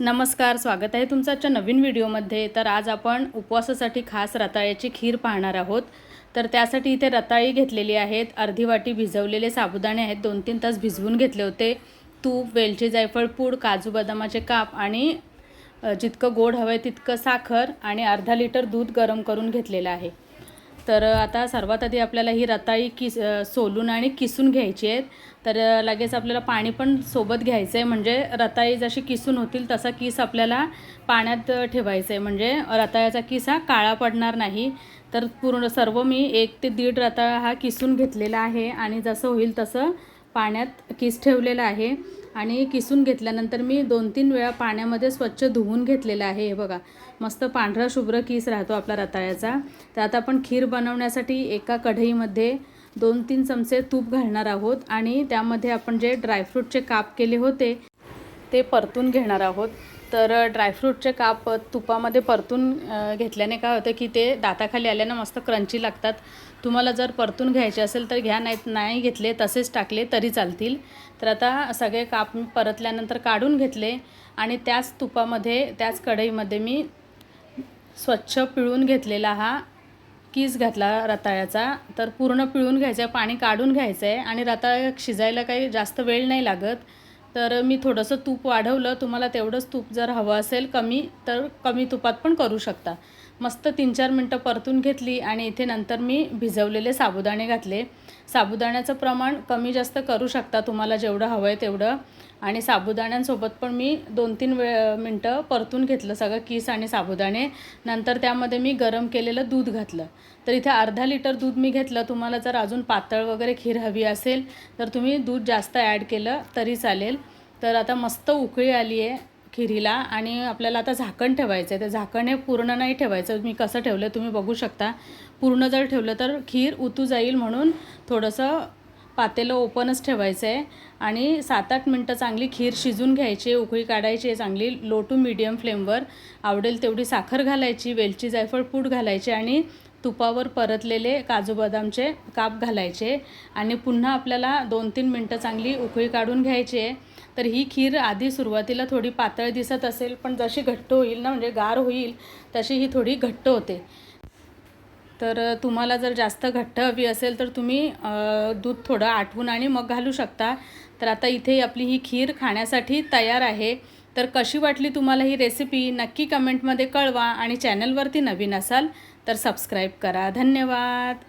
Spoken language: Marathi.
नमस्कार, स्वागत आहे तुमचं आजच्या नवीन व्हिडिओमध्ये। तर आज आपण उपवासासाठी खास रताळ्याची खीर पाहणार आहोत। तर त्यासाठी इथे रताळी घेतलेली आहेत, अर्धी वाटी भिजवलेले साबुदाणे आहेत, 2-3 तास भिजवून घेतले होते, तूप, वेलची, जायफळ पूड, काजू बदामाचे काप आणि जितकं गोड हवं आहे तितकं साखर आणि अर्धा लिटर दूध गरम करून घेतलेलं आहे। तर आता सर्वात आधी आपल्याला ही रताळी सोलून आणि किसून घ्यायची आहेत। तर लगेच आपल्याला पाणी पण सोबत घ्यायचं आहे, म्हणजे रताळी जशी किसून होतील तसा किस आपल्याला पाण्यात ठेवायचं आहे, म्हणजे रताळ्याचा किस हा काळा पडणार नाही। तर पूर्ण सर्व मी 1 ते 1.5 रताळा हा किसून घेतलेला आहे आणि जसं होईल तसं पाण्यात किस ठेवलेला आहे। आणि किसून घेतल्यानंतर मी 2-3 वेळा पाण्यामध्ये स्वच्छ धुवून घेतलेला आहे। हे बघा, मस्त पांढरा शुभ्र किस राहतो आपला रताळ्याचा। तर आता आपण खीर बनवण्यासाठी एका कढईमध्ये 2-3 चमचे तूप घालणार आहोत आणि त्यामध्ये आपण जे ड्रायफ्रूटचे काप केले होते ते परतून घेणार आहोत। तर ड्रायफ्रूटचे काप तुपामध्ये परतून घेतल्याने काय होतं की ते दाताखाली आल्यानं मस्त क्रंची लागतात। तुम्हाला जर परतून घ्यायचे असेल तर घ्या, नाही घेतले तसेच टाकले तरी चालतील। तर आता सगळे काप मी परतल्यानंतर काढून घेतले आणि त्याच तुपामध्ये, त्याच कढईमध्ये मी स्वच्छ पिळून घेतलेला हा किस घातला रताळ्याचा। तर पूर्ण पिळून घ्यायचं आहे, पाणी काढून घ्यायचं आहे आणि रताळा शिजायला काही जास्त वेळ नाही लागत। तर मी थोडंसं तूप वाढवलं, तुम्हाला तेवढंच तूप जर हवं असेल कमी तर कमी तुपात पण करू शकता। मस्त 3-4 मिनटं परतून घेतली आणि इथे नंतर मी भिजवलेले साबुदाणे घातले। साबुदाण्याचं प्रमाण कमी जास्त करू शकता तुम्हाला जेवढं हवं आहे तेवढं। आणि साबुदाण्यांसोबत पण मी 2-3 मिनटं परतून घेतलं सगळं किस आणि साबुदाणे। नंतर त्यामध्ये मी गरम केलेलं दूध घातलं। तर इथे अर्धा लिटर दूध मी घेतलं, तुम्हाला जर अजून पातळ वगैरे खीर हवी असेल तर तुम्ही दूध जास्त ॲड केलं तरी चालेल। तर आता मस्त उकळी आली आहे खिरीला आणि आपल्याला आता झाकण ठेवायचं आहे। तर झाकण हे पूर्ण नाही ठेवायचं, मी कसं ठेवलं तुम्ही बघू शकता। पूर्ण जर ठेवलं तर खीर उतू जाईल, म्हणून थोडंसं पातेलं ओपनच ठेवायचं आहे आणि 7-8 मिनटं चांगली खीर शिजून घ्यायची, उकळी काढायची चांगली लो टू मीडियम फ्लेमवर। आवडेल तेवढी साखर घालायची, वेलची जायफळ पूड घालायची आणि तुपावर परतलेले काजू बदामचे काप घालायचे आणि पुन्हा आपल्याला 2-3 मिनटं चांगली उकळी काढून घ्यायची आहे। तर ही खीर आधी सुरुवातीला थोडी पातळ दिसत असेल, पण जशी घट्ट होईल ना, म्हणजे गार होईल तशी ही थोडी घट्ट होते। तर तुम्हाला जर जास्त घट्ट हवी असेल तर तुम्ही दूध थोडं आटवून आणि मग घालू शकता। तर आता इथे आपली ही खीर खाण्यासाठी तयार आहे। तर कशी वाटली तुम्हाला ही रेसिपी नक्की कमेंटमध्ये कळवा आणि चॅनलवरती नवीन असाल तर सबस्क्राईब करा। धन्यवाद।